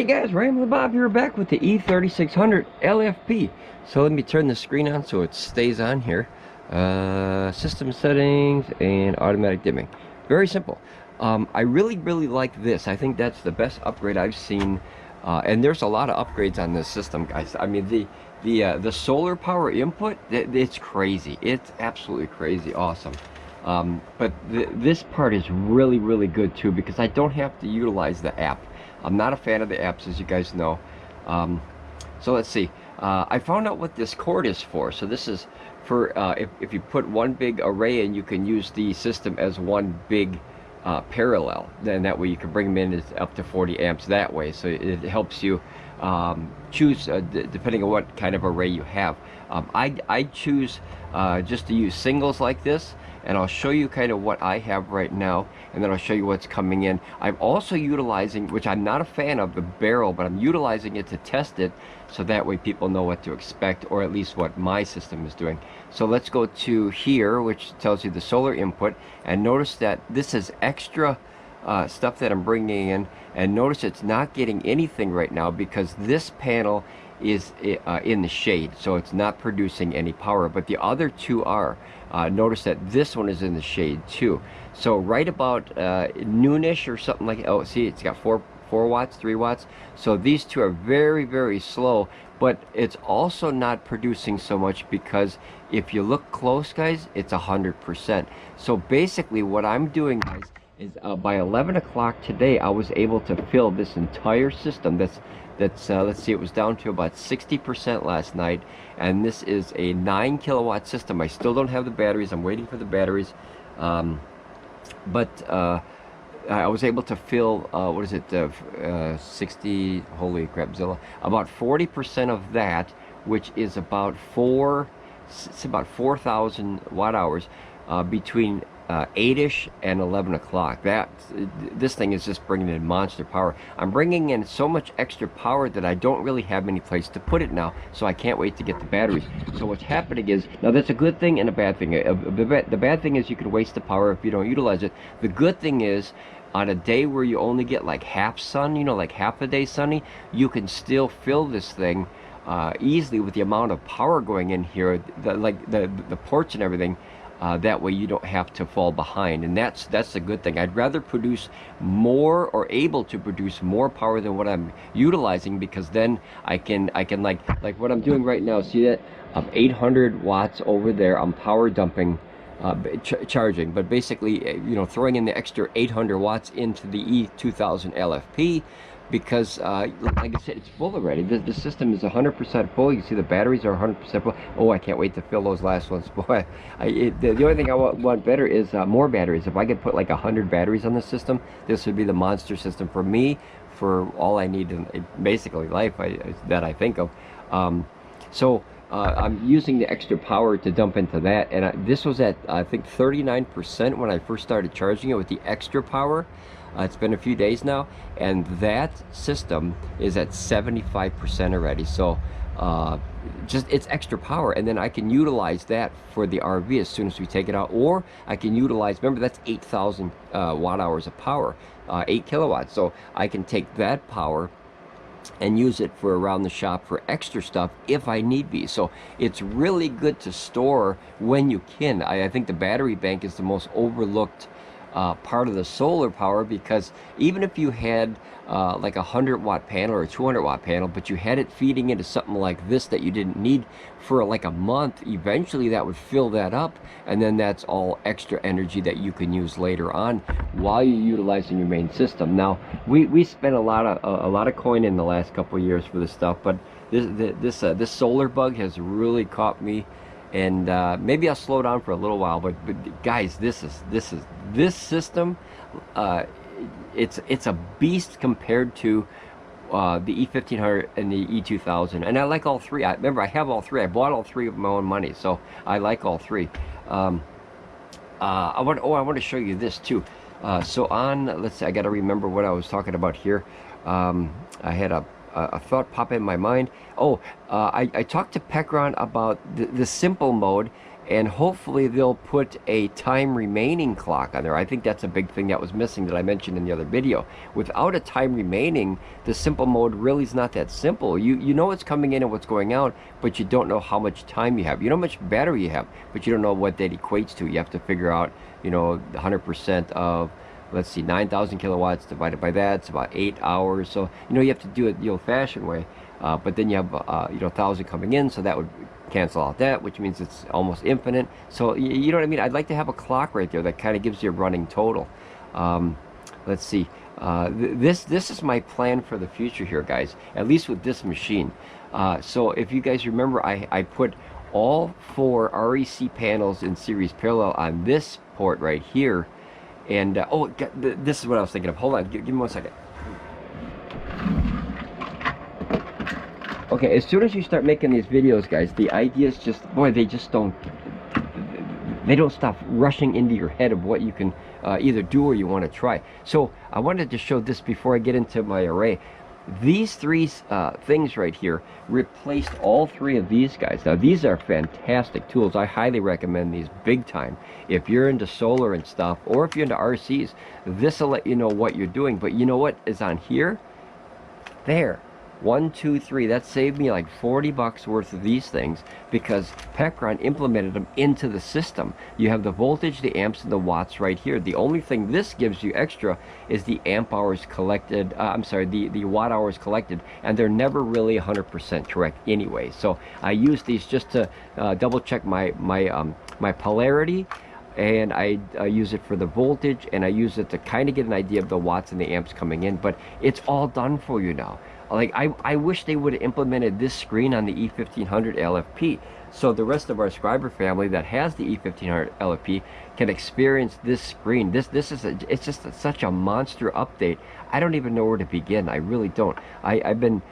Hey guys, Ramblin Bob here, back with the E3600LFP. So let me turn the screen on so it stays on here. System settings and automatic dimming. Very simple. I really like this. I think that's the best upgrade I've seen. And there's a lot of upgrades on this system, guys. I mean, the solar power input, it's crazy. It's absolutely crazy awesome. But this part is really good too, because I don't have to utilize the app. I'm not a fan of the apps, as you guys know. So let's see. I found out what this cord is for. So this is for if you put one big array in, you can use the system as one big parallel. Then that way you can bring them in up to 40 amps that way. So it helps you choose depending on what kind of array you have. I choose just to use singles like this, and I'll show you kind of what I have right now, and then I'll show you what's coming in. I'm also utilizing, which I'm not a fan of, the barrel, but I'm utilizing it to test it, so that way people know what to expect, or at least what my system is doing. So let's go to here, which tells you the solar input, and notice that this is extra stuff that I'm bringing in, and notice it's not getting anything right now because this panel is in the shade, so it's not producing any power, but the other two are. Notice that this one is in the shade too. So right about noonish or something like, oh, see, it's got 4 watts, 3 watts. So these two are very slow, but it's also not producing so much because if you look close, guys, it's 100%. So basically what I'm doing, guys, is by 11 o'clock today, I was able to fill this entire system. That's let's see, it was down to about 60% last night, and this is a 9 kilowatt system. I still don't have the batteries. I'm waiting for the batteries, but I was able to fill what is it, 60, holy crapzilla, about 40% of that, which is about 4,000 watt hours between 8ish and 11 o'clock. This thing is just bringing in monster power. I'm bringing in so much extra power that I don't really have any place to put it now, so I can't wait to get the batteries. So what's happening is, now that's a good thing and a bad thing. The bad thing is you can waste the power if you don't utilize it. The good thing is, on a day where you only get like half sun, you know, like half a day sunny, you can still fill this thing easily with the amount of power going in here, the ports and everything. That way you don't have to fall behind, and that's the good thing. I'd rather produce more, or able to produce more power than what I'm utilizing, because then I can like what I'm doing right now. See that? 800 watts over there. I'm power dumping, charging, but basically, you know, throwing in the extra 800 watts into the E3600LFP. Because, like I said, it's full already. The system is 100% full. You see the batteries are 100% full. Oh, I can't wait to fill those last ones. Boy, the only thing I want better is more batteries. If I could put like 100 batteries on the system, this would be the monster system for me, for all I need in basically life that I think of. So I'm using the extra power to dump into that, and this was at, I think, 39% when I first started charging it with the extra power. It's been a few days now, and that system is at 75% already. So just, it's extra power, and then I can utilize that for the RV as soon as we take it out, or I can utilize, remember, that's 8,000 watt hours of power, 8 kilowatts. So I can take that power and use it for around the shop for extra stuff if I need be. So it's really good to store when you can. I think the battery bank is the most overlooked part of the solar power, because even if you had like a 100-watt panel or a 200-watt panel, but you had it feeding into something like this that you didn't need for like a month, eventually that would fill that up, and then that's all extra energy that you can use later on while you're utilizing your main system. Now we spent a lot of coin in the last couple of years for this stuff, but this solar bug has really caught me. And maybe I'll slow down for a little while, but guys, this system, it's a beast compared to the E1500 and the E2000, and I like all three. Remember, I have all three. I bought all three with my own money, so I like all three. I want to show you this too. So on, let's see, I got to remember what I was talking about here. I had a thought pop in my mind. Oh, I talked to Pecron about the simple mode, and hopefully they'll put a time remaining clock on there. I think that's a big thing that was missing that I mentioned in the other video. Without a time remaining, the simple mode really is not that simple. You know what's coming in and what's going out, but you don't know how much time you have. You know how much battery you have, but you don't know what that equates to. You have to figure out, you know, 100% of, let's see, 9,000 kilowatts divided by that, it's about 8 hours. So, you know, you have to do it the old-fashioned way. But then you have, you know, 1,000 coming in, so that would cancel out that, which means it's almost infinite. So, you know what I mean? I'd like to have a clock right there that kind of gives you a running total. Let's see. This is my plan for the future here, guys, at least with this machine. So if you guys remember, I put all 4 REC panels in series parallel on this port right here. And, oh, this is what I was thinking of. Hold on, give me 1 second. Okay, as soon as you start making these videos, guys, the ideas just, boy, they don't stop rushing into your head of what you can either do or you want to try. So I wanted to show this before I get into my array. These 3 things right here replaced all 3 of these guys. Now, these are fantastic tools. I highly recommend these big time. If you're into solar and stuff, or if you're into RCs, this will let you know what you're doing. But you know what is on here? There. 1, 2, 3. That saved me like 40 bucks worth of these things because Pecron implemented them into the system. You have the voltage, the amps, and the watts right here. The only thing this gives you extra is the amp hours collected. I'm sorry, the watt hours collected, and they're never really 100% correct anyway. So I use these just to double check my polarity. And I use it for the voltage, and I use it to kind of get an idea of the watts and the amps coming in. But it's all done for you now. Like, I wish they would have implemented this screen on the E3600LFP, so the rest of our subscriber family that has the E3600LFP can experience this screen. This is it's just such a monster update. I don't even know where to begin. I really don't. I've been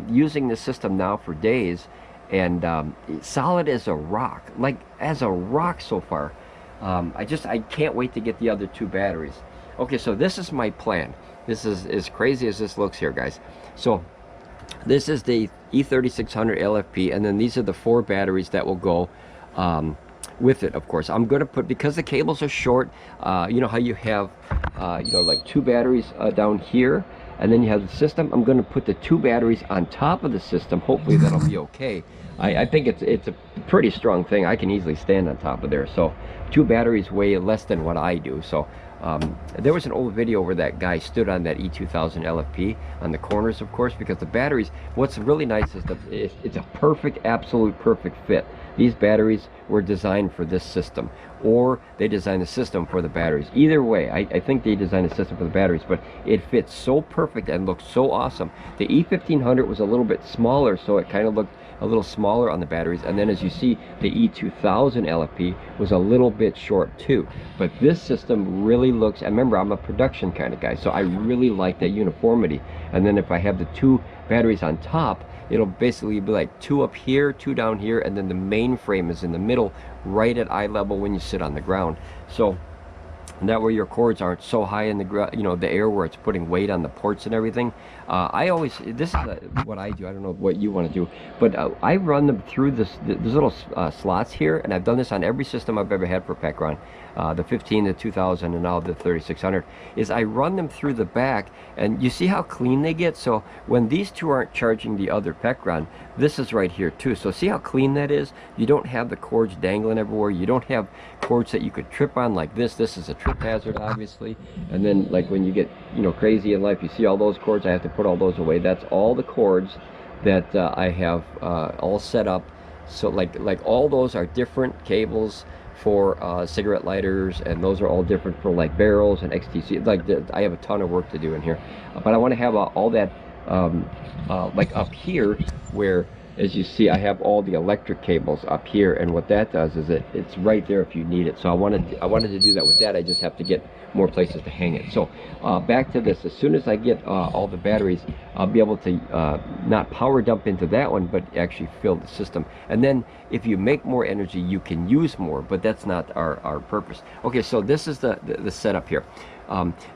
using this system now for days, and solid as a rock, like as a rock so far. I can't wait to get the other 2 batteries. Okay, so this is my plan. This is as crazy as this looks here, guys. So this is the E3600LFP, and then these are the 4 batteries that will go with it. Of course, I'm going to put, because the cables are short, you know how you have you know, like 2 batteries down here, and then you have the system. I'm going to put the 2 batteries on top of the system. Hopefully that'll be okay. I think it's a pretty strong thing. I can easily stand on top of there. So 2 batteries weigh less than what I do. So there was an old video where that guy stood on that E2000 LFP on the corners, of course, because the batteries, what's really nice is that it's a perfect, absolute perfect fit. These batteries were designed for this system, or they designed the system for the batteries. Either way, I think they designed the system for the batteries, but it fits so perfect and looks so awesome. The E1500 was a little bit smaller, so it kind of looked a little smaller on the batteries, and then as you see, the E2000 LFP was a little bit short too. But this system really looks, and remember, I'm a production kind of guy, so I really like that uniformity. And then if I have the 2 batteries on top, it'll basically be like 2 up here, 2 down here, and then the main frame is in the middle, right at eye level when you sit on the ground. So that way your cords aren't so high in the you know, the air where it's putting weight on the ports and everything. I always, this is what I do. I don't know what you want to do, but I run them through these little slots here, and I've done this on every system I've ever had for Pecron. The 15, the 2000, and now the 3600, is I run them through the back, and you see how clean they get. So when these 2 aren't charging the other Pecron, this is right here too. So see how clean that is? You don't have the cords dangling everywhere. You don't have cords that you could trip on like this. This is a trip hazard, obviously. And then, like, when you get, you know, crazy in life, you see all those cords, I have to put all those away. That's all the cords that I have all set up. So like all those are different cables for cigarette lighters, and those are all different for like barrels and XTC. Like, I have a ton of work to do in here, but I want to have all that like up here, where, as you see, I have all the electric cables up here, and what that does is it's right there if you need it. So I wanted to do that with that. I just have to get more places to hang it. So back to this. As soon as I get all the batteries, I'll be able to not power dump into that one, but actually fill the system. And then if you make more energy, you can use more, but that's not our purpose. Okay, so this is the setup here.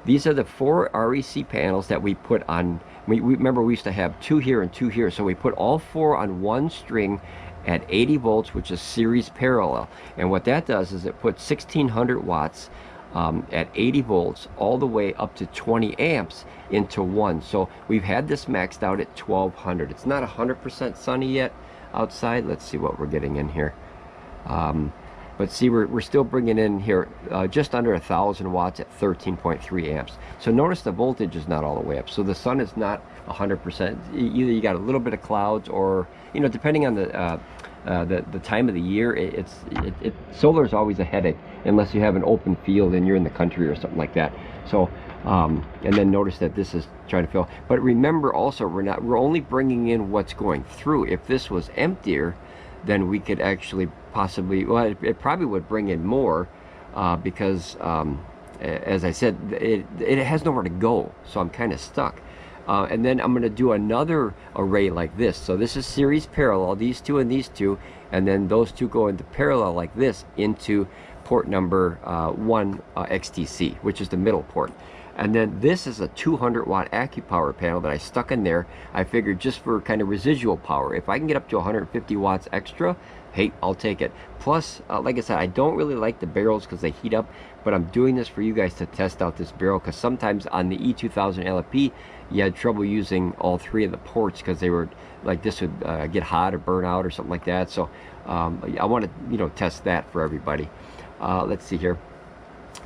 These are the 4 REC panels that we put on. We remember we used to have 2 here and 2 here, so we put all 4 on one string, at 80 volts, which is series parallel. And what that does is it puts 1600 watts at 80 volts all the way up to 20 amps into one. So we've had this maxed out at 1200. It's not 100% sunny yet outside. Let's see what we're getting in here. But see, we're still bringing in here just under 1,000 watts at 13.3 amps. So notice the voltage is not all the way up. So the sun is not 100%. Either you got a little bit of clouds, or depending on the time of the year, solar is always a headache unless you have an open field and you're in the country or something like that. So and then notice that this is trying to fill. But remember also, we're only bringing in what's going through. If this was emptier, then we could actually possibly, well, it probably would bring in more because as I said, it has nowhere to go, so I'm kind of stuck. And then I'm going to do another array like this. So this is series parallel, these two and these two, and then those two go into parallel like this into port number 1 XTC, which is the middle port. And then this is a 200 watt Acopower panel that I stuck in there. I figured just for kind of residual power, if I can get up to 150 watts extra, hey, I'll take it. Plus, like I said, I don't really like the barrels because they heat up, but I'm doing this for you guys to test out this barrel, because sometimes on the E3600LFP, you had trouble using all three of the ports because they were like, this would get hot or burn out or something like that. So I want to test that for everybody. Let's see here.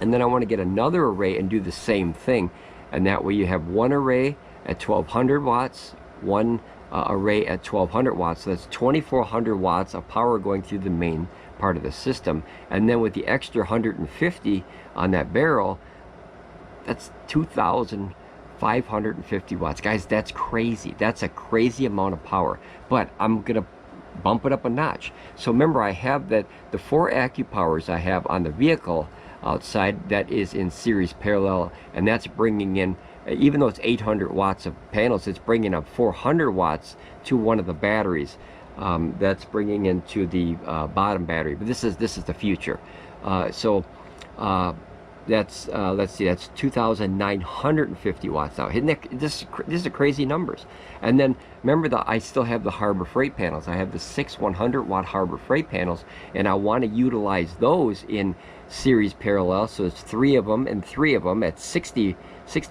And then I want to get another array and do the same thing, and that way you have one array at 1200 watts, one array at 1200 watts. So that's 2400 watts of power going through the main part of the system. And then with the extra 150 on that barrel, that's 2550 watts. Guys, that's crazy. That's a crazy amount of power. But I'm gonna bump it up a notch. So remember, I have the 4 Acopowers I have on the vehicle outside, that is in series parallel, and that's bringing in, even though it's 800 watts of panels, it's bringing up 400 watts to one of the batteries. That's bringing into the bottom battery, but this is the future. So that's let's see, that's 2,950 watts now. Isn't that, this is crazy numbers. And then remember that I still have the Harbor Freight panels. I have the 6 100 watt Harbor Freight panels, and I want to utilize those in series parallel. So it's 3 of them and 3 of them at 60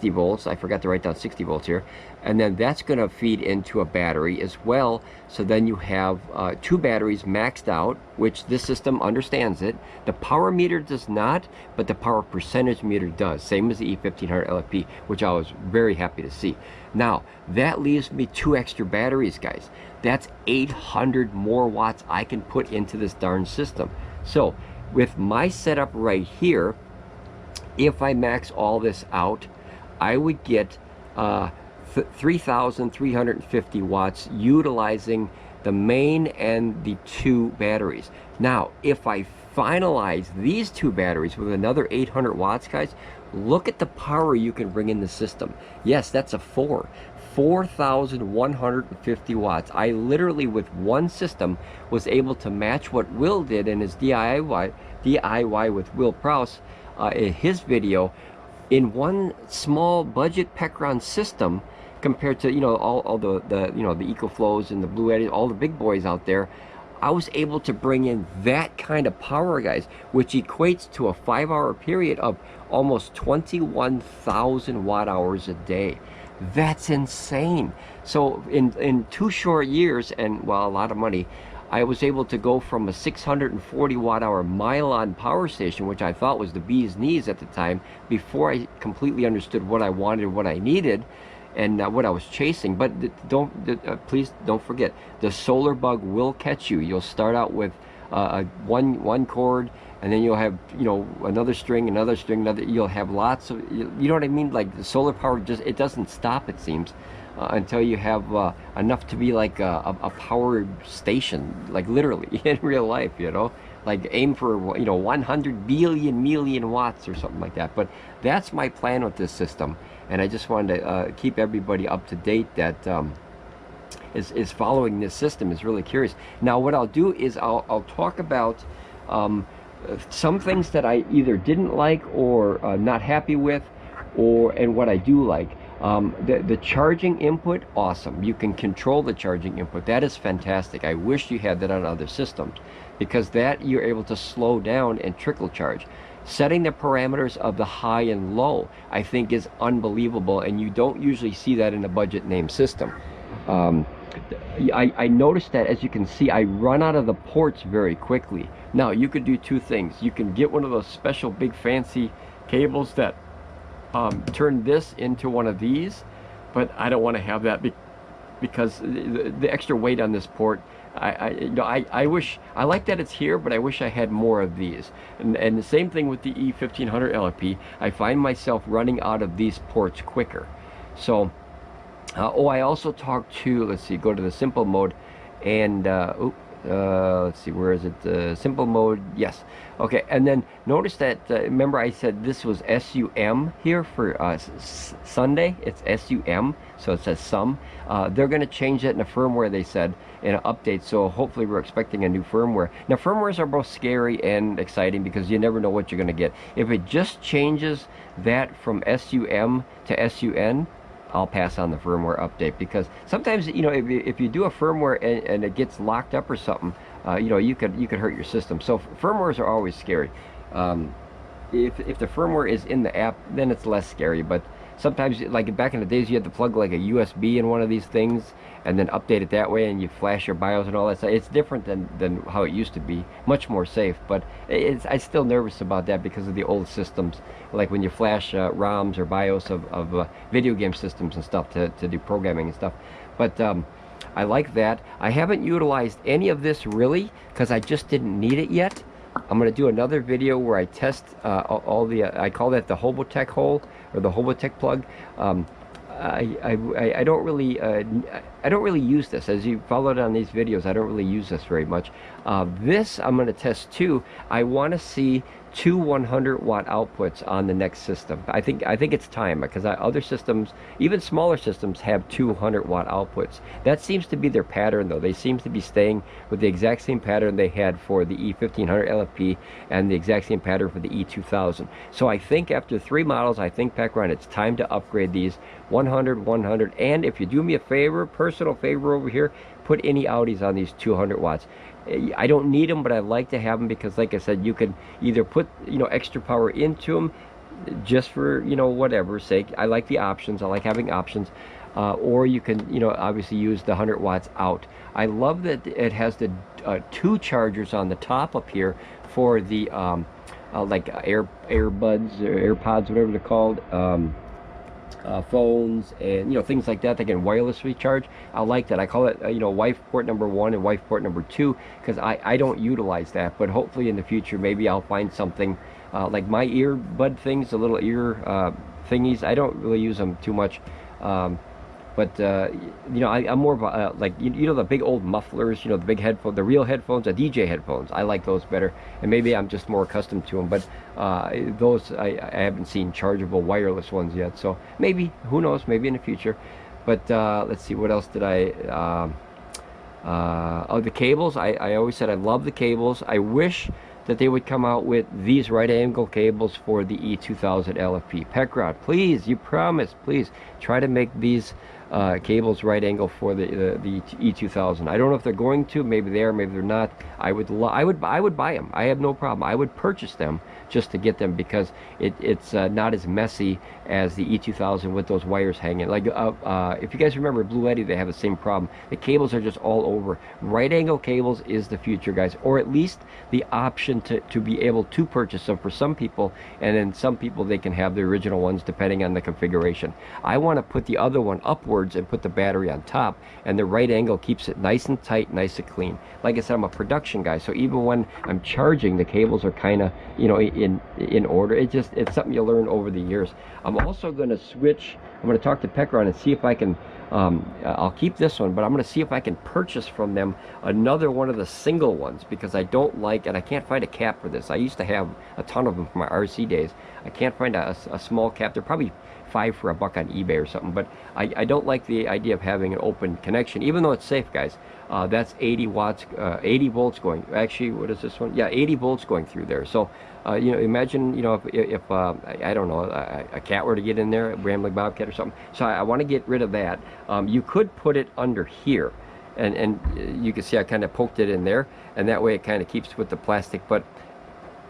volts. I forgot to write down 60 volts here. And then that's going to feed into a battery as well. So then you have 2 batteries maxed out, which this system understands it. The power meter does not, but the power percentage meter does. Same as the E3600LFP, which I was very happy to see. Now, that leaves me 2 extra batteries, guys. That's 800 more watts I can put into this darn system. So with my setup right here, if I max all this out, I would get 3,350 watts utilizing the main and the 2 batteries. Now, if I finalize these 2 batteries with another 800 watts, guys, look at the power you can bring in the system. Yes, that's a 4,150 watts. I literally, with one system, was able to match what Will did in his DIY with Will Prowse in his video, in one small budget Pecron system, compared to all the the EcoFlows and the Bluetti, all the big boys out there. I was able to bring in that kind of power, guys, which equates to a 5-hour period of almost 21,000 watt hours a day. That's insane. So in 2 short years, and well, a lot of money, I was able to go from a 640 watt hour Mylon power station, which I thought was the bee's knees at the time, before I completely understood what I wanted, what I needed, and what I was chasing. But please don't forget, the solar bug will catch you. You'll start out with one cord, and then you'll have another string, another. You'll have lots of, you know what I mean? Like, the solar power it doesn't stop, it seems, until you have enough to be like a power station, like literally in real life. Like aim for 100 million watts or something like that. But that's my plan with this system, and I just wanted to keep everybody up to date that is following this system, is really curious. Now what I'll do is I'll talk about some things that I either didn't like or not happy with, and what I do like. The charging input, awesome. You can control the charging input. That is fantastic. I wish you had that on other systems, because that you're able to slow down and trickle charge. Setting the parameters of the high and low, I think, is unbelievable, and you don't usually see that in a budget name system. I noticed that, as you can see, I run out of the ports very quickly. Now, you could do two things. You can get one of those special big fancy cables that turn this into one of these, but I don't want to have that because the extra weight on this port. I wish, I like that it's here, but I wish I had more of these. And the same thing with the E3600LFP. I find myself running out of these ports quicker. So, I also talked to, let's see, go to the simple mode, and let's see, where is it? Simple mode, yes. Okay, and then notice that, remember I said this was SUM here for Sunday. It's SUM, so it says some. They're going to change that in the firmware, they said, in an update, so hopefully we're expecting a new firmware. Now, firmwares are both scary and exciting because you never know what you're going to get. If it just changes that from SUM to SUN, I'll pass on the firmware update, because sometimes, you know, if you do a firmware and it gets locked up or something, you know, you could hurt your system. So firmwares are always scary. If the firmware is in the app, then it's less scary. But sometimes, like back in the days, you had to plug like a USB in one of these things and then update it that way, and you flash your BIOS and all that stuff. It's different than how it used to be. Much more safe, but I'm still nervous about that because of the old systems, like when you flash ROMs or BIOS of video game systems and stuff to do programming and stuff. But I like that. I haven't utilized any of this really because I just didn't need it yet. I'm going to do another video where I test all the, I call that the Hobotech hole, or the Hobotech plug. I don't really use this. As you followed on these videos, I don't really use this very much. This I'm going to test too. I want to see two 100-watt outputs on the next system. I think it's time, because other systems, even smaller systems, have 200-watt outputs. That seems to be their pattern, though. They seem to be staying with the exact same pattern they had for the E3600LFP and the exact same pattern for the E2000. So I think after 3 models, I think, Pecron, it's time to upgrade these 100, 100, and if you do me a favor, personal favor over here, put any Audis on these 200 watts. I don't need them, but I like to have them because, like I said, you can either put, you know, extra power into them just for, you know, whatever sake. I like the options. I like having options. Or you can, you know, obviously use the 100 watts out. I love that it has the 2 chargers on the top up here for the like earbuds or AirPods, whatever they're called. Phones and, you know, things like that. They can wirelessly charge. I like that. I call it you know, wife port number 1 and wife port number 2, because I don't utilize that, but hopefully in the future maybe I'll find something like my earbud things, the little ear thingies. I don't really use them too much, but you know, I'm more of a like, you know, the big old mufflers, you know, the big headphones, the real headphones, the DJ headphones. I like those better, and maybe I'm just more accustomed to them. But those I haven't seen chargeable wireless ones yet, so maybe, who knows, maybe in the future. But let's see, what else did I oh, the cables. I always said I love the cables. I wish that they would come out with these right angle cables for the E2000LFP. Pecron, please, you promise, please try to make these cables right angle for the E2000. I don't know if they're going to. Maybe they are, maybe they're not. I would buy them. I have no problem. I would purchase them just to get them, because it's not as messy as the E2000 with those wires hanging. Like if you guys remember Bluetti, they have the same problem. The cables are just all over. Right angle cables is the future, guys, or at least the option to be able to purchase them for some people, and then some people, they can have the original ones depending on the configuration. I want to put the other one upwards and put the battery on top, and the right angle keeps it nice and tight, nice and clean. Like I said, I'm a production guy, so even when I'm charging, the cables are kind of, you know, in order. It's something you learn over the years. I'm also going to switch. I'm going to talk to Pecron and see if I can I'll keep this one, but I'm going to see if I can purchase from them another one of the single ones, because I don't like, and I can't find a cap for this. I used to have a ton of them from my RC days. I can't find a small cap. They're probably 5 for $1 on eBay or something. But I don't like the idea of having an open connection, even though it's safe, guys. That's 80 watts, 80 volts going. Actually, what is this one? Yeah, 80 volts going through there. So, you know, imagine, you know, if I don't know, a cat were to get in there, a Ramblin Bob cat or something. So I want to get rid of that. You could put it under here, and you can see I kind of poked it in there, and that way it kind of keeps with the plastic. But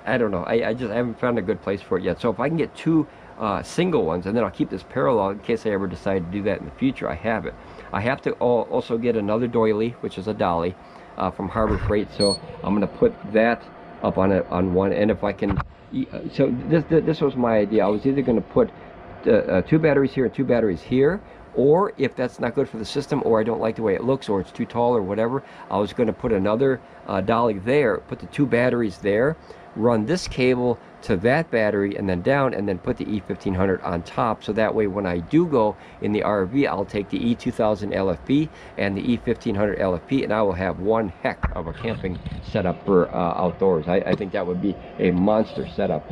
I don't know. I haven't found a good place for it yet. So if I can get 2 single ones, and then I'll keep this parallel in case I ever decide to do that in the future, I have it. I have to also get another doily, which is a dolly, from Harbor Freight. So I'm going to put that up on one. And if I can, so this was my idea. I was either going to put 2 batteries here and 2 batteries here, or if that's not good for the system, or I don't like the way it looks, or it's too tall or whatever, I was going to put another dolly there, put the 2 batteries there, run this cable to that battery and then down, and then put the E1500 on top. So that way when I do go in the RV, I'll take the E2000LFP and the E1500 LFP, and I will have one heck of a camping setup for outdoors. I think that would be a monster setup.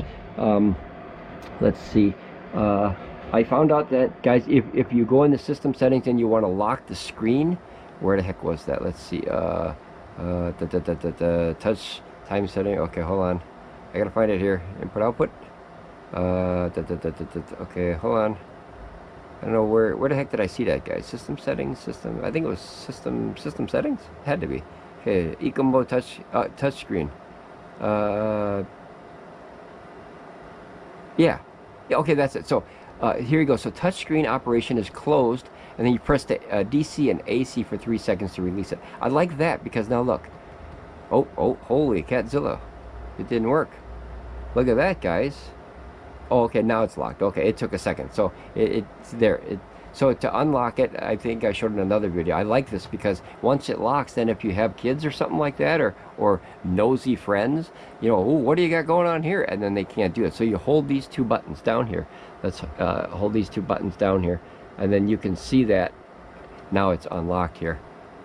Let's see. I found out that, guys, if you go in the system settings and you want to lock the screen, where the heck was that? Let's see. Touch time setting. Okay, hold on. I gotta find it here. Input output. Okay, hold on. I don't know where the heck did I see that, guys? System settings. System. I think it was system settings. Had to be. Okay, Ecombo touch screen. Yeah. Okay, that's it. So here you go. So touchscreen operation is closed, and then you press the DC and AC for 3 seconds to release it. I like that because now look. Oh, holy catzilla. It didn't work. Look at that, guys. Oh, okay, now it's locked. Okay, it took a second. So it's there. So to unlock it, I think I showed in another video. I like this because once it locks, then if you have kids or something like that, or nosy friends, you know, oh, what do you got going on here? And then they can't do it. So you hold these 2 buttons down here. Let's hold these 2 buttons down here, and then you can see that now it's unlocked here.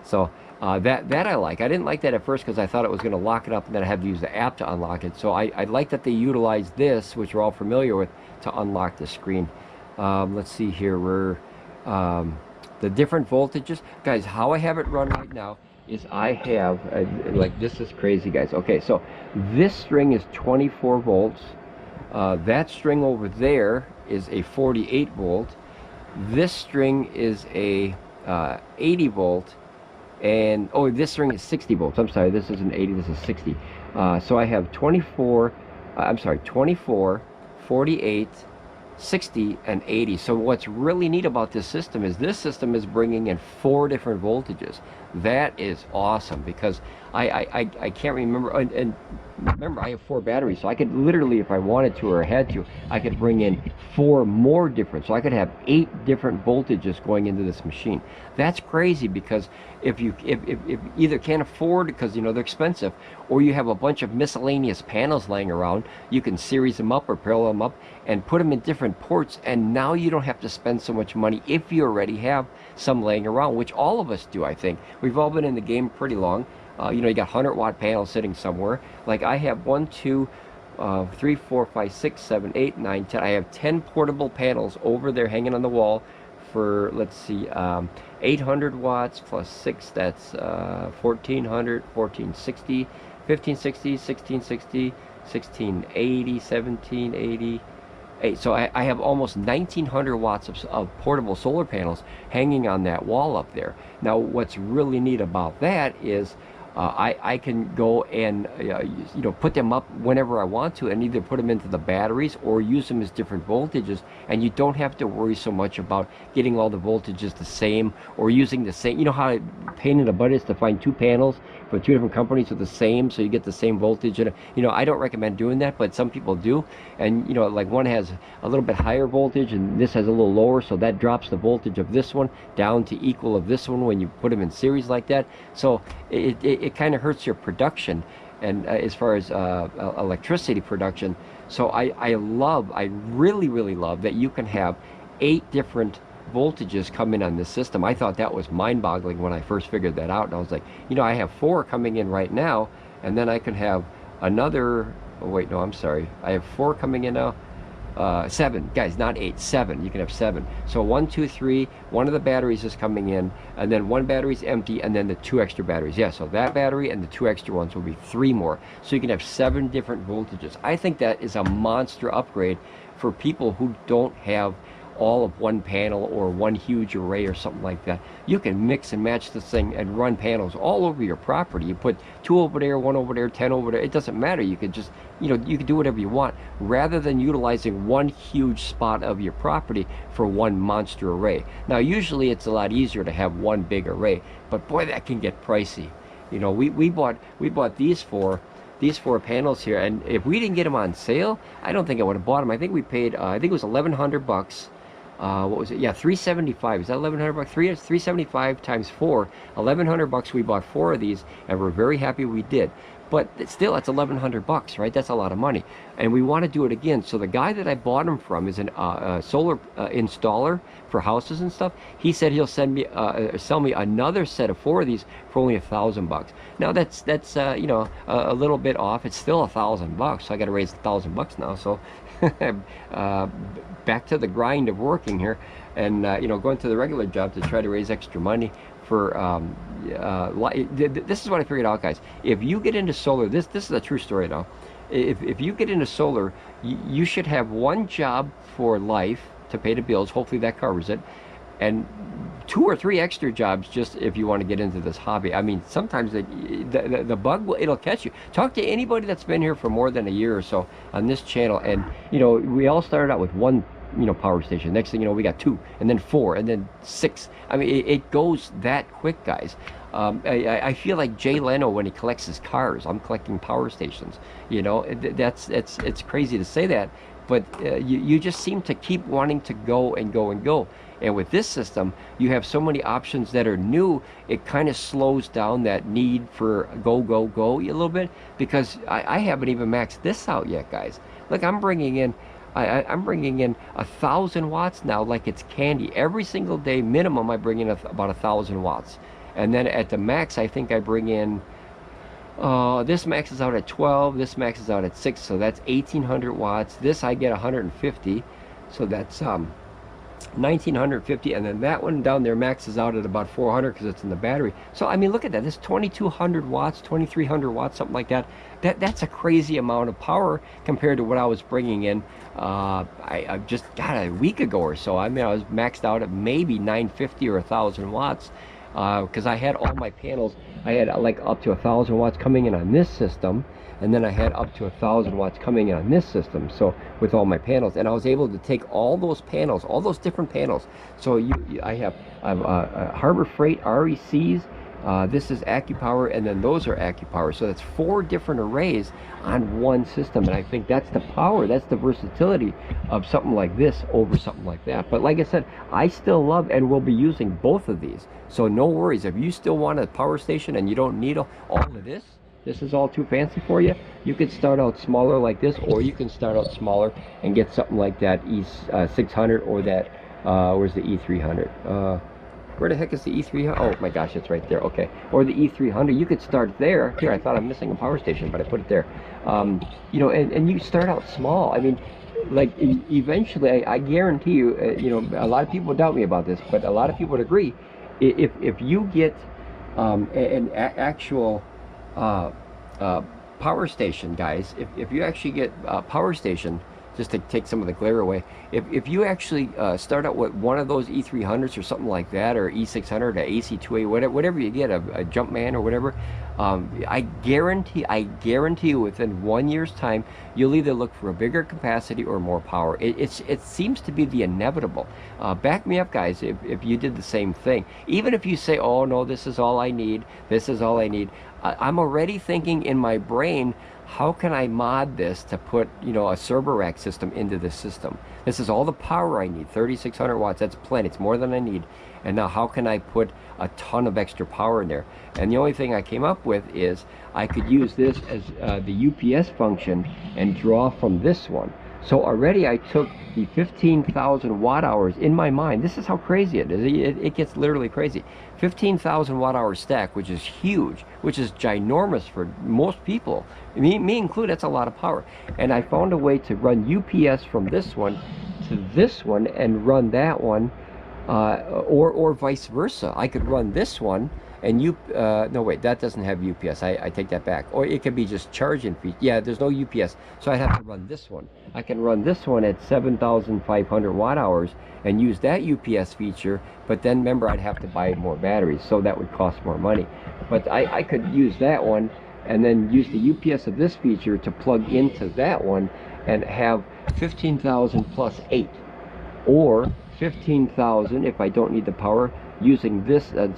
So that I like. I didn't like that at first because I thought it was going to lock it up and then I had to use the app to unlock it. So I like that they utilize this, which we're all familiar with, to unlock the screen. Let's see here. We're the different voltages, guys. How I have it run right now is I have like, this is crazy, guys. Okay, so this string is 24 volts. That string over there is a 48 volt. This string is a 80 volt. And oh, this string is 60 volts. I'm sorry, this isn't 80, this is 60. So I have 24, 48, 60, and 80. So what's really neat about this system is bringing in 4 different voltages. That is awesome because I can't remember, and remember I have 4 batteries, so I could literally, if I wanted to or had to, I could bring in 4 more different, so I could have 8 different voltages going into this machine. That's crazy because if you either can't afford, because you know they're expensive, or you have a bunch of miscellaneous panels laying around, you can series them up or parallel them up and put them in different ports, and now you don't have to spend so much money if you already have some laying around, which all of us do. I think we've all been in the game pretty long. You know, you got 100-watt panels sitting somewhere. Like I have 1, 2, 3, 4, 5, 6, 7, 8, 9, 10. I have 10 portable panels over there hanging on the wall for, let's see, 800 watts plus 6. That's 1400, 1460, 1560, 1660, 1680, 1780. So I have almost 1900 watts of portable solar panels hanging on that wall up there. Now what's really neat about that is I can go and you know, put them up whenever I want to, and either put them into the batteries or use them as different voltages, and you don't have to worry so much about getting all the voltages the same or using the same. You know how pain in the butt is to find 2 panels for 2 different companies with the same, so you get the same voltage. And you know, I don't recommend doing that, but some people do. And you know, like one has a little bit higher voltage and this has a little lower, so that drops the voltage of this one down to equal of this one when you put them in series like that. So it kind of hurts your production, and as far as electricity production. So I really love that you can have 8 different voltages come in on this system. I thought that was mind-boggling when I first figured that out, and I was like, you know, I have 4 coming in right now, and then I can have another, oh wait, no, I'm sorry, I have 4 coming in now, 7, guys, not 8, 7. You can have 7. So 1, 2, 3. One of the batteries is coming in, and then one battery's empty, and then the 2 extra batteries. Yeah, so that battery and the 2 extra ones will be 3 more. So you can have 7 different voltages. I think that is a monster upgrade for people who don't have all of one panel or one huge array or something like that. You can mix and match this thing and run panels all over your property. You put 2 over there, 1 over there, 10 over there. It doesn't matter. You could just, you know, you can do whatever you want rather than utilizing one huge spot of your property for one monster array. Now, usually it's a lot easier to have one big array, but boy, that can get pricey. You know, we bought these 4 panels here, and if we didn't get them on sale, I don't think I would have bought them. I think we paid, I think it was $1,100. What was it? Yeah, $375. Is that $1,100? 375 times 4, $1,100. We bought 4 of these, and we're very happy we did. But still, that's $1,100, right? That's a lot of money, and we want to do it again. So the guy that I bought them from is a solar installer for houses and stuff. He said he'll send me sell me another set of 4 of these for only $1,000. Now that's you know, a little bit off. It's still $1,000, so I got to raise $1,000 now. So back to the grind of working here, and you know, going to the regular job to try to raise extra money for this is what I figured out, guys. If you get into solar, this is a true story now. If you get into solar, you should have one job for life to pay the bills. Hopefully that covers it, and 2 or 3 extra jobs just if you want to get into this hobby. I mean, sometimes the bug it'll catch you. Talk to anybody that's been here for more than a year or so on this channel, and you know, we all started out with 1, you know, power station. Next thing you know, we got 2, and then 4, and then 6. I mean, it goes that quick, guys. I feel like Jay Leno when he collects his cars. I'm collecting power stations. You know, it's crazy to say that, but you just seem to keep wanting to go and go and go. And with this system, you have so many options that are new, it kind of slows down that need for go, go, go a little bit, because I haven't even maxed this out yet, guys. Look, I'm bringing in 1,000 watts now like it's candy. Every single day, minimum, I bring in about 1,000 watts. And then at the max, I think I bring in, this maxes out at 12, this maxes out at 6, so that's 1,800 watts. This I get 150, so that's 1,950, and then that one down there maxes out at about 400 because it's in the battery. So I mean, look at that. This 2,200 watts, 2,300 watts, something like that. That's a crazy amount of power compared to what I was bringing in. I just got a week ago or so. I mean, I was maxed out at maybe 950 or 1,000 watts because I had all my panels. I had like up to 1,000 watts coming in on this system, and then I had up to 1,000 watts coming in on this system, so with all my panels, and I was able to take all those panels, all those different panels. So I have Harbor Freight RECs, this is Acopower, and then those are Acopower. So that's 4 different arrays on one system, and I think that's the power, that's the versatility of something like this over something like that. But like I said, I still love and will be using both of these, so no worries. If you still want a power station and you don't need all of this is all too fancy for you, you could start out smaller like this, or you can start out smaller and get something like that E600 or that where's the E300? Where the heck is the E300? Oh my gosh, it's right there. Okay, or the E300. You could start there. Here, I thought I'm missing a power station, but I put it there. You know, and you start out small. I mean, like eventually, I guarantee you. You know, a lot of people doubt me about this, but a lot of people would agree. If you get an actual power station, guys, if you actually get a power station, just to take some of the glare away, if you actually start out with one of those E300s or something like that, or E600, or AC2A, whatever you get, a Jumpman or whatever, I guarantee you within 1 year's time, you'll either look for a bigger capacity or more power. It seems to be the inevitable. Back me up, guys, if you did the same thing. Even if you say, oh no, this is all I need, this is all I need, I'm already thinking in my brain, how can I mod this to put, you know, a server rack system into this system? This is all the power I need, 3,600 watts, that's plenty, it's more than I need. And now how can I put a ton of extra power in there? And the only thing I came up with is I could use this as the UPS function and draw from this one. So already I took the 15,000 watt hours in my mind. This is how crazy it is. It gets literally crazy. 15,000 watt hour stack, which is huge, which is ginormous for most people. Me included, that's a lot of power. And I found a way to run UPS from this one to this one and run that one, or vice versa. I could run this one and no wait, that doesn't have UPS. I take that back. Or it could be just charging feet. Yeah, there's no UPS, so I'd have to run this one. I can run this one at 7,500 watt hours and use that UPS feature, but then remember I'd have to buy more batteries, so that would cost more money. But I could use that one and then use the UPS of this feature to plug into that one and have 15,000 plus 8, or 15,000 if I don't need the power, using this as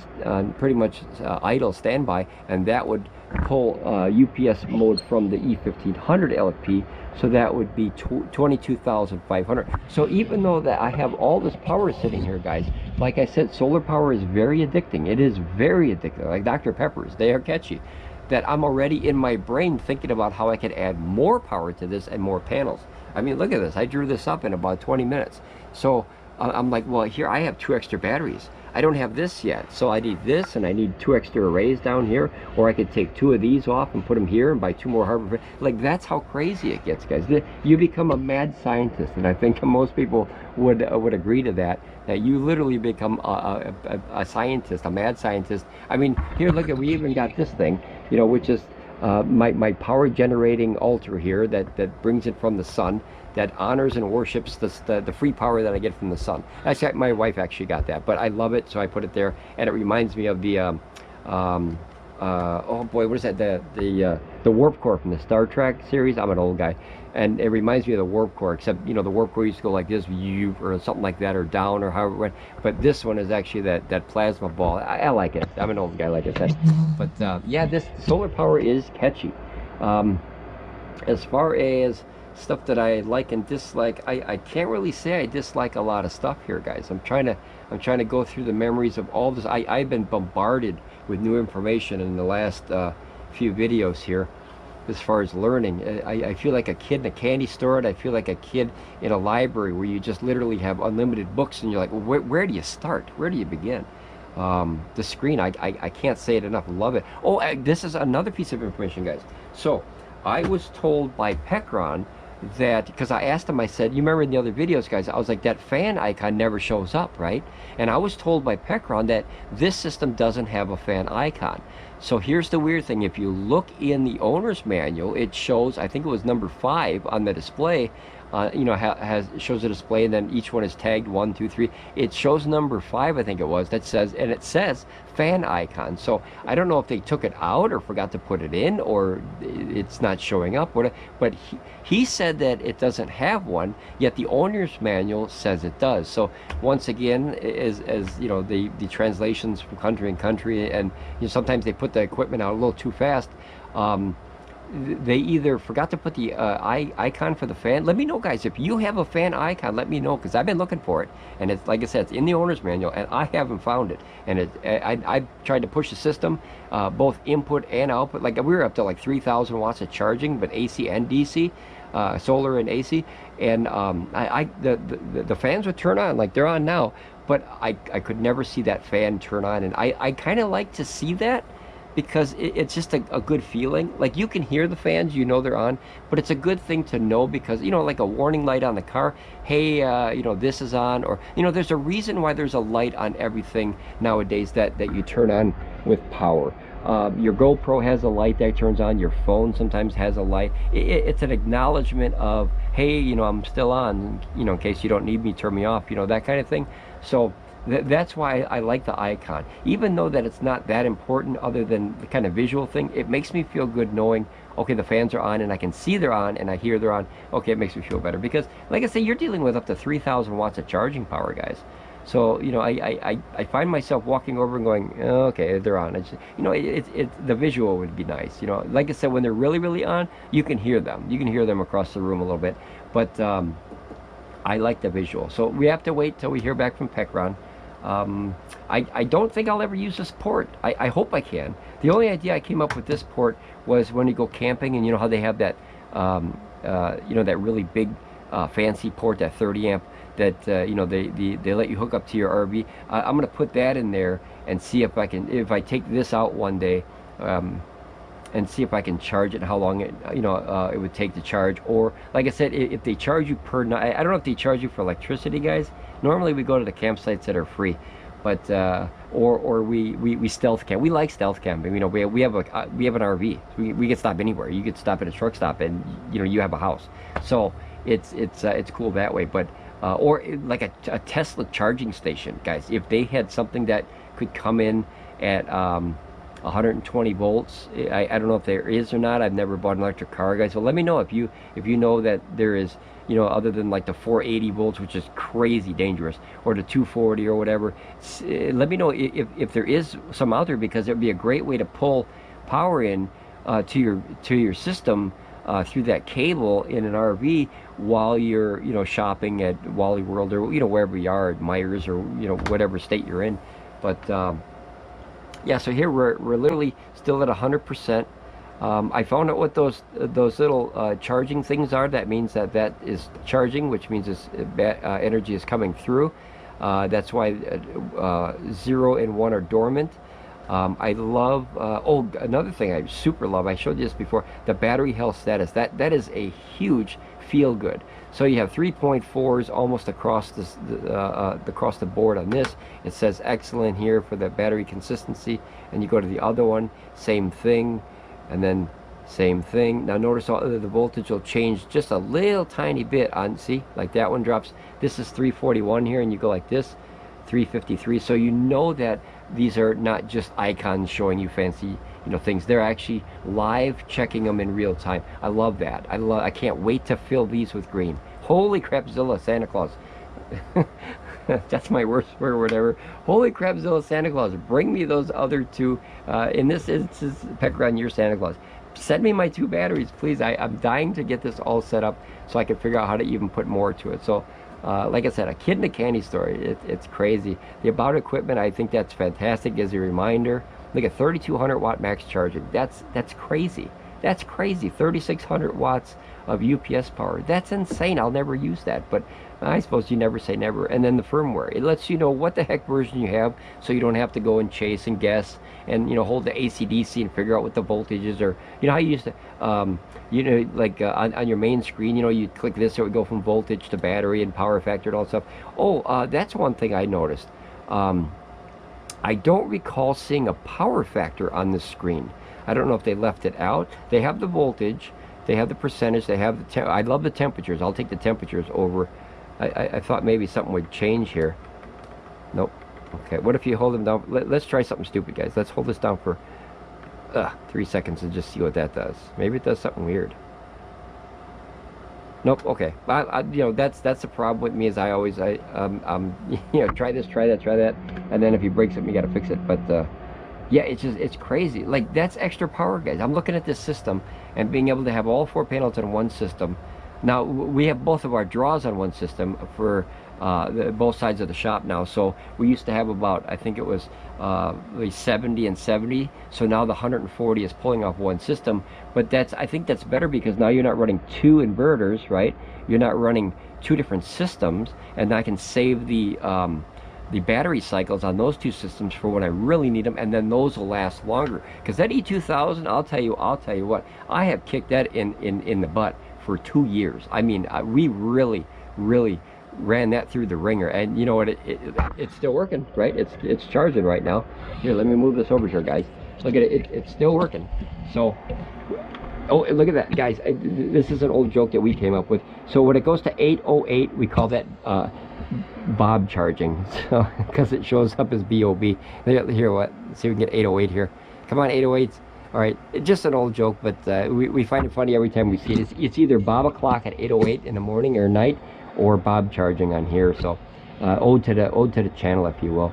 pretty much idle standby, and that would pull UPS mode from the E3600LFP, so that would be 22,500. So even though that I have all this power sitting here, guys, like I said, solar power is very addicting. It is very addictive, like Dr. Peppers. They are catchy. That I'm already in my brain thinking about how I could add more power to this and more panels. I mean, look at this. I drew this up in about 20 minutes. So I'm like, well, here I have 2 extra batteries. I don't have this yet, so I need this, and I need 2 extra arrays down here, or I could take 2 of these off and put them here and buy 2 more hardware. Like, that's how crazy it gets, guys. You become a mad scientist, and I think most people would agree to that you literally become a scientist, a mad scientist. I mean, here, look at, we even got this thing, you know, which is my power generating altar here that brings it from the sun, that honors and worships the free power that I get from the sun. Actually, my wife actually got that, but I love it, so I put it there, and it reminds me of the oh boy, what is that, the warp core from the Star Trek series. I'm an old guy, and it reminds me of the warp core, except, you know, the warp core used to go like this, or something like that, or down, or however it went. But this one is actually that plasma ball. I like it. I'm an old guy, like I said. But yeah, this solar power is catchy. As far as stuff that I like and dislike, I can't really say I dislike a lot of stuff here, guys. I'm trying to go through the memories of all this. I've been bombarded with new information in the last few videos here as far as learning. I feel like a kid in a candy store, and I feel like a kid in a library where you just literally have unlimited books, and you're like, well, where do you start? Where do you begin? The screen, I can't say it enough. Love it. Oh, this is another piece of information, guys. So I was told by Pecron that, because I asked him, I said, you remember in the other videos, guys, I was like, that fan icon never shows up, right? And I was told by Pecron that this system doesn't have a fan icon. So here's the weird thing. If you look in the owner's manual, it shows, I think it was number 5 on the display, you know, shows a display, and then each one is tagged 1, 2, 3. It shows number 5, I think it was, that says, and it says fan icon. So I don't know if they took it out or forgot to put it in, or it's not showing up. But he said that it doesn't have one, yet the owner's manual says it does. So once again, as you know, the translations from country and country, and you know, sometimes they put the equipment out a little too fast. They either forgot to put the icon for the fan. Let me know, guys, if you have a fan icon. Let me know, because I've been looking for it, and it's, like I said, it's in the owner's manual, and I haven't found it. And I tried to push the system, both input and output. Like, we were up to like 3,000 watts of charging, but AC and DC, solar and AC, and the fans would turn on, like they're on now, but I could never see that fan turn on, and I kind of like to see that, because it's just a good feeling. Like, you can hear the fans, you know they're on, but it's a good thing to know, because, you know, like a warning light on the car, hey, you know, this is on, or, you know, there's a reason why there's a light on everything nowadays that you turn on with power. Your GoPro has a light that turns on, your phone sometimes has a light. It's an acknowledgement of, hey, you know, I'm still on, you know, in case you don't need me, turn me off, you know, that kind of thing. So that's why I like the icon, even though that it's not that important other than the kind of visual thing. It makes me feel good knowing, okay, the fans are on, and I can see they're on, and I hear they're on. Okay, it makes me feel better, because, like I say, you're dealing with up to 3,000 watts of charging power, guys. So, you know, I find myself walking over and going, oh, okay, they're on. It's, you know, the visual would be nice. You know, like I said, when they're really, really on, you can hear them. You can hear them across the room a little bit. But I like the visual. So we have to wait till we hear back from Pecron. I don't think I'll ever use this port. I hope I can. The only idea I came up with this port was when you go camping, and you know how they have that, you know, that really big fancy port, that 30 amp that you know, they let you hook up to your RV. I'm gonna put that in there and see if I can, if I take this out one day, and see if I can charge it and how long it, you know, it would take to charge. Or like I said, if they charge you per night, I don't know if they charge you for electricity, guys. Normally we go to the campsites that are free, but or we stealth camp. We like stealth camping. You know, we have an RV. We can stop anywhere. You could stop at a truck stop, and you know, you have a house. So it's cool that way. But or like a Tesla charging station, guys. If they had something that could come in at 120 volts, I don't know if there is or not. I've never bought an electric car, guys. So let me know if you know that there is, you know, other than like the 480 volts, which is crazy dangerous, or the 240 or whatever. Let me know if there is some out there, because it would be a great way to pull power in to your system through that cable in an RV while you're, you know, shopping at Wally World, or, you know, wherever you are, at Myers, or, you know, whatever state you're in. But yeah, so here we're literally still at 100%. I found out what those little charging things are. That means that is charging, which means energy is coming through. That's why 0 and 1 are dormant. I love, oh, another thing I super love, I showed you this before, the battery health status. That is a huge feel good. So you have 3.4s almost across this, across the board on this. It says excellent here for the battery consistency, and you go to the other one, same thing, and then same thing. Now notice all the voltage will change just a little tiny bit on, see, like that one drops. This is 341 here, and you go like this, 353. So you know that these are not just icons showing you fancy, you know, things. They're actually live checking them in real time. I love that. I can't wait to fill these with green. Holy crapzilla, Santa Claus. That's my worst word or whatever. Holy crapzilla, Santa Claus. Bring me those other two. In this instance, Pecron, you're Santa Claus. Send me my 2 batteries, please. I'm dying to get this all set up so I can figure out how to even put more to it. So like I said, a kid in a candy store. It's crazy. The About equipment, I think that's fantastic as a reminder. Look at 3200 watt max charging. That's crazy. That's crazy. 3600 watts of UPS power. That's insane. I'll never use that, but I suppose you never say never. And then the firmware, it lets you know what the heck version you have, so you don't have to go and chase and guess and, you know, hold the AC/DC and figure out what the voltage is. Or, you know how you used to you know, like on your main screen, you know, you click this, so it would go from voltage to battery and power factor and all that stuff. Oh, that's one thing I noticed. I don't recall seeing a power factor on this screen. I don't know if they left it out. They have the voltage, they have the percentage, they have the I love the temperatures. I'll take the temperatures over. I thought maybe something would change here. Nope. Okay, what if you hold them down? Let's try something stupid, guys. Let's hold this down for 3 seconds and just see what that does. Maybe it does something weird. Nope. Okay. You know, that's the problem with me, is I always you know, try this, try that, and then if you break something, you got to fix it. But yeah, it's crazy. Like, that's extra power, guys. I'm looking at this system and being able to have all 4 panels in one system. Now we have both of our draws on one system for both sides of the shop now. So we used to have about, I think it was like 70 and 70. So now the 140 is pulling off one system. But I think that's better, because now you're not running 2 inverters, right? You're not running 2 different systems, and I can save the battery cycles on those 2 systems for when I really need them, and then those will last longer. Because that E2000, I'll tell you what, I have kicked that in the butt for 2 years. I mean, we really ran that through the ringer, and you know what, it's still working, right? It's charging right now. Here, let me move this over here, guys. Look at it, it's still working. So, oh, look at that, guys. This is an old joke that we came up with. So when it goes to 808, we call that Bob charging, so because it shows up as BOB. Here, what? Let's see if we can get 808 here. Come on, 808s. All right, it's just an old joke, but we find it funny every time we see it. It's either Bob o'clock at 808 in the morning or night, or Bob charging on here. So ode to the channel, if you will.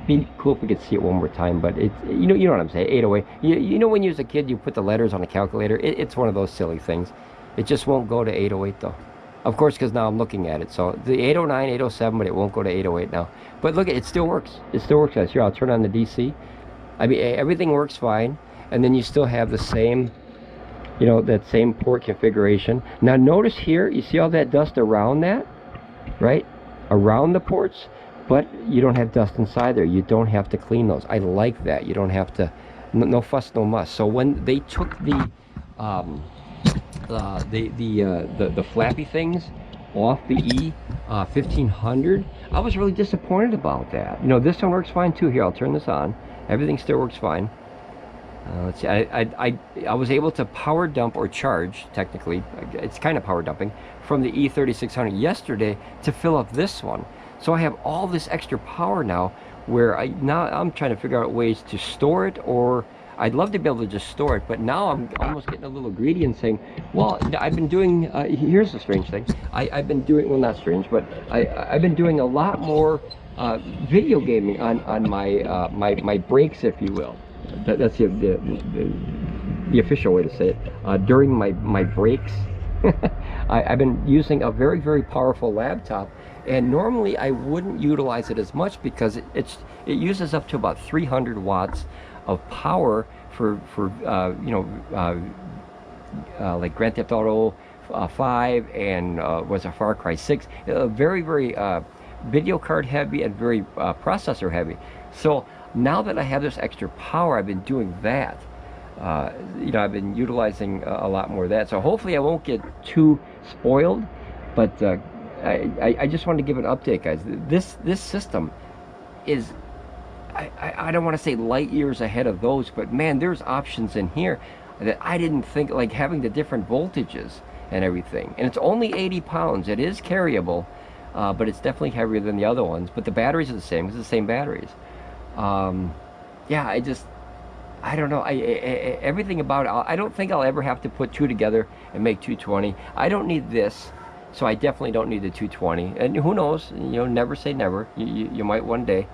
Be cool if we could see it one more time, but it's, you know what I'm saying, 808. You know, when you was a kid, you put the letters on a calculator. It's one of those silly things. It just won't go to 808 though. Of course, because now I'm looking at it. So the 809, 807, but it won't go to 808 now. But look, it still works. It still works, guys. Here, I'll turn on the DC. I mean, everything works fine. And then you still have the same you know, that same port configuration. Now notice here, you see all that dust around that, right? Around the ports, but you don't have dust inside there. You don't have to clean those. I like that. You don't have to, no fuss, no muss. So when they took the flappy things off the E1500, I was really disappointed about that. You know, this one works fine too. Here, I'll turn this on. Everything still works fine. Let's see, I was able to power dump or charge, technically, it's kind of power dumping, from the E3600 yesterday to fill up this one. So I have all this extra power now, where I'm trying to figure out ways to store it, or I'd love to be able to just store it, but now I'm almost getting a little greedy and saying, well, I've been doing, here's the strange thing, I've been doing, well, not strange, but I've been doing a lot more video gaming on my my breaks, if you will. That's the official way to say it. During my breaks, I've been using a very, very powerful laptop, and normally I wouldn't utilize it as much because it uses up to about 300 watts of power for you know, like Grand Theft Auto 5 and was a Far Cry 6. Very, very video card heavy and very processor heavy. So now that I have this extra power, I've been doing that. You know, I've been utilizing a lot more of that. So hopefully I won't get too spoiled, but I just wanted to give an update, guys. This system is, I don't want to say light years ahead of those, but man, there's options in here that I didn't think, like having the different voltages and everything. And it's only 80 pounds. It is carryable, but it's definitely heavier than the other ones. But the batteries are the same. It's the same batteries. Yeah, I don't know. Everything about it, I don't think I'll ever have to put two together and make 220. I don't need this, so I definitely don't need the 220. And who knows? You know, never say never. You might one day.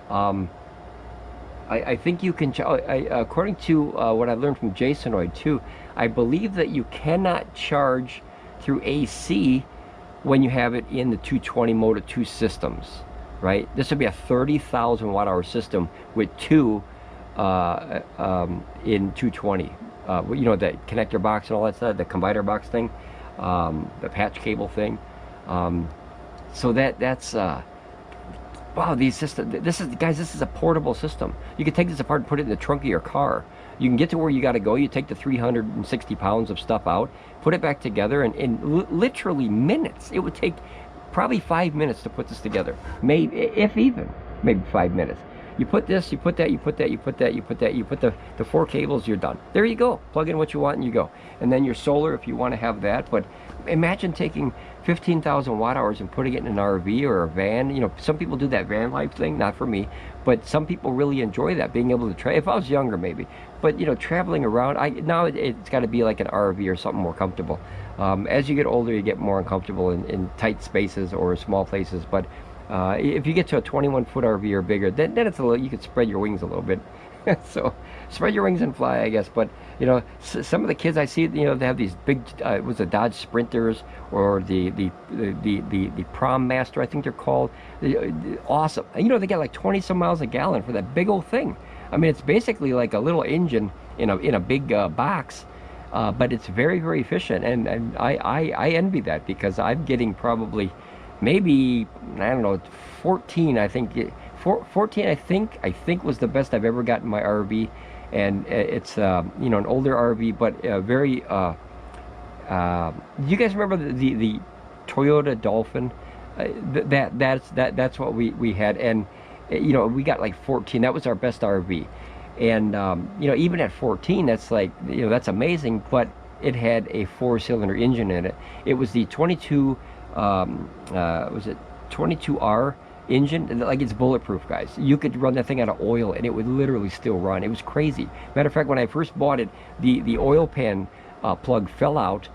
I think you can, according to what I've learned from Jasonoid too, I believe that you cannot charge through AC when you have it in the 220 mode of two systems, right? This would be a 30,000 watt hour system with two in 220. You know, the connector box and all that stuff, the combiner box thing, the patch cable thing. So that's wow, these systems, guys, this is a portable system. You can take this apart and put it in the trunk of your car. You can get to where you got to go. You take the 360 pounds of stuff out, put it back together, and in literally minutes. It would take probably 5 minutes to put this together, maybe, if even, maybe 5 minutes. You put this, you put that, you put that, you put that, you put that, you put the 4 cables, you're done. There you go. Plug in what you want and you go. And then your solar, if you want to have that. But imagine taking 15,000 watt hours and putting it in an RV or a van. You know, some people do that van life thing, not for me, but some people really enjoy that, being able to try. If I was younger, maybe. But you know, traveling around, now it's got to be like an RV or something more comfortable. As you get older, you get more uncomfortable in tight spaces or small places. But if you get to a 21-foot RV or bigger, then it's a little, you could spread your wings a little bit. So spread your wings and fly, I guess. But you know, some of the kids I see, you know, they have these big, was the Dodge Sprinters or the Prom Master, I think they're called. Awesome. You know, they get like 20 some miles a gallon for that big old thing. I mean, it's basically like a little engine in a big box. But it's very, very efficient, and I envy that, because I'm getting probably maybe, I don't know, 14. I think 14. I think was the best I've ever gotten my RV, and it's you know, an older RV, but very. Do you guys remember the Toyota Dolphin? That's what we had, and you know, we got like 14. That was our best RV. And you know, even at 14, that's like, you know, that's amazing. But it had a 4-cylinder engine in it. It was the 22 was it 22R engine? Like, it's bulletproof, guys. You could run that thing out of oil and it would literally still run. It was crazy. Matter of fact, when I first bought it, the oil pan plug fell out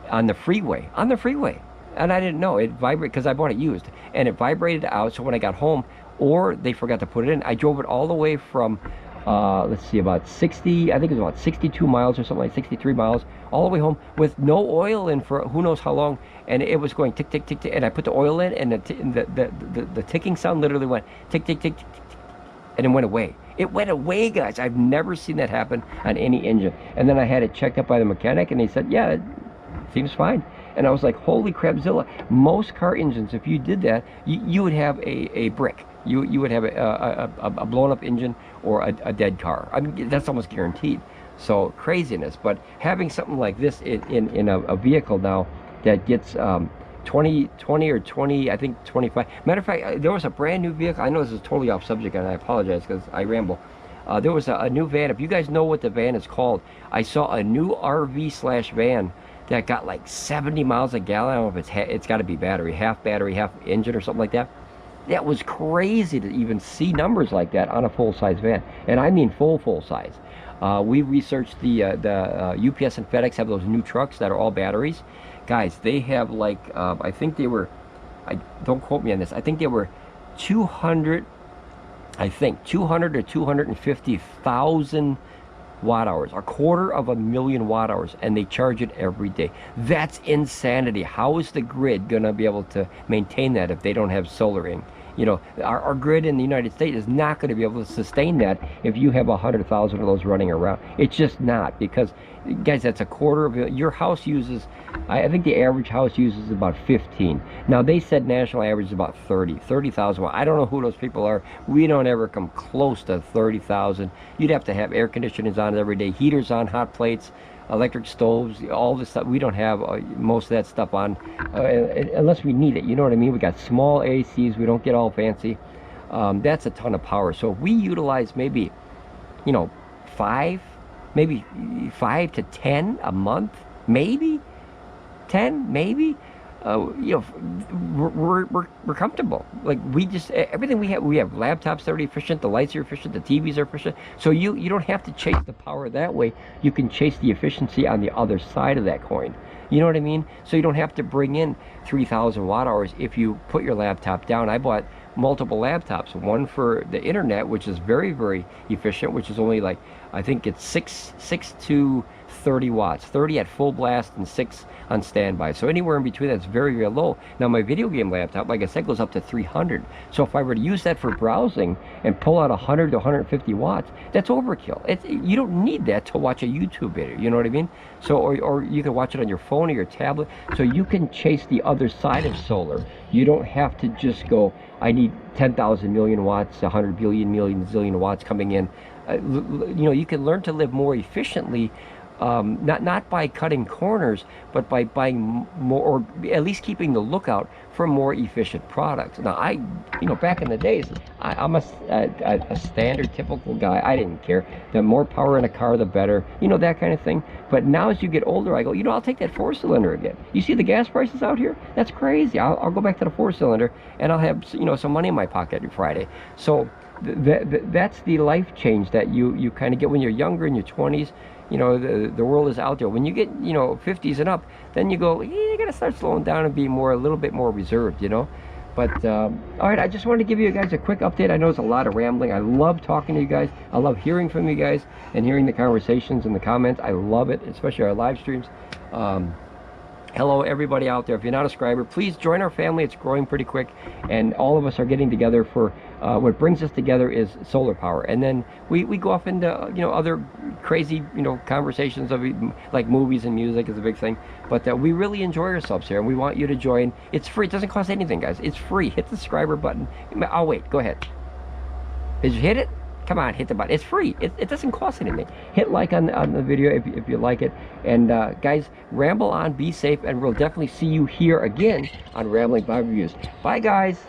on the freeway. And I didn't know. It vibrated, because I bought it used, and it vibrated out. So when I got home, or they forgot to put it in, I drove it all the way from let's see, about 60, I think it was about 62 miles or something, like 63 miles, all the way home with no oil in for who knows how long, and it was going tick, tick, tick, tick, and I put the oil in, and the ticking sound literally went tick, tick, tick, tick, tick, tick. and it went away. It went away, guys. I've never seen that happen on any engine. And then I had it checked up by the mechanic, and he said, yeah, it seems fine. And I was like, holy crapzilla. Most car engines, if you did that, you would have a brick. You would have a blown up engine or a dead car. I mean, that's almost guaranteed. So craziness. But having something like this in a vehicle now that gets 20 or 20, I think 25. Matter of fact, there was a brand new vehicle. I know this is totally off subject, and I apologize because I ramble. There was a new van. If you guys know what the van is called, I saw a new RV/van that got like 70 miles a gallon. I don't know if it's got to be battery, half engine or something like that. That was crazy to even see numbers like that on a full-size van, and I mean full size. We researched the UPS and FedEx have those new trucks that are all batteries. Guys, they have like I think they were, don't quote me on this, I think they were 200 or 250,000 watt hours, 250,000 watt hours, and they charge it every day. That's insanity. How is the grid gonna be able to maintain that if they don't have solar in? You know, our grid in the United States is not going to be able to sustain that if you have 100,000 of those running around. It's just not, because, guys, that's a quarter of your house uses. I think the average house uses about 15. Now they said national average is about 30,000. I don't know who those people are. We don't ever come close to 30,000. You'd have to have air conditioners on every day, heaters on, hot plates, electric stoves, all this stuff. We don't have most of that stuff on unless we need it. You know what I mean? We got small ACs. We don't get all fancy. That's a ton of power. So if we utilize maybe, you know, 5 to 10 a month, maybe 10, maybe. You know, we're comfortable. Like, we just, everything we have laptops that are efficient, the lights are efficient, the TVs are efficient. So you don't have to chase the power that way. You can chase the efficiency on the other side of that coin. You know what I mean? So you don't have to bring in 3,000 watt hours if you put your laptop down. I bought multiple laptops, one for the internet, which is very, very efficient, which is only like, I think it's 6 to 30 watts, 30 at full blast and 6 on standby. So anywhere in between, that's very, very low. Now my video game laptop, like I said, goes up to 300. So if I were to use that for browsing and pull out 100 to 150 watts, that's overkill. You don't need that to watch a YouTube video. You know what I mean? So or you can watch it on your phone or your tablet. So you can chase the other side of solar. You don't have to just go, I need 10,000 million watts, 100 billion million zillion watts coming in. You know, you can learn to live more efficiently. Not by cutting corners, but by buying more, or at least keeping the lookout for more efficient products. Now, you know, back in the days, I'm a standard, typical guy. I didn't care. The more power in a car, the better. You know, that kind of thing. But now, as you get older, I go, you know, I'll take that 4-cylinder again. You see the gas prices out here? That's crazy. I'll go back to the 4-cylinder, and I'll have, you know, some money in my pocket every Friday. So that's the life change that you kind of get when you're younger, in your 20s. You know, the world is out there. When you get, you know, 50s and up, then you go, yeah, you gotta start slowing down and be a little bit more reserved, you know. But all right, I just wanted to give you guys a quick update. I know it's a lot of rambling. I love talking to you guys. I love hearing from you guys and hearing the conversations and the comments. I love it, especially our live streams. Hello everybody out there. If you're not a subscriber, please join our family. It's growing pretty quick, and all of us are getting together for what brings us together is solar power. And then we go off into, you know, other crazy, you know, conversations of like movies and music is a big thing. But we really enjoy ourselves here, and we want you to join. It's free. It doesn't cost anything, guys. It's free. Hit the subscriber button. I'll wait. Go ahead. Did you hit it? Come on, hit the button. It's free. It doesn't cost anything. Hit like on the video if you like it. And guys, ramble on, be safe, and we'll definitely see you here again on Ramblin Bob Reviews. Bye, guys.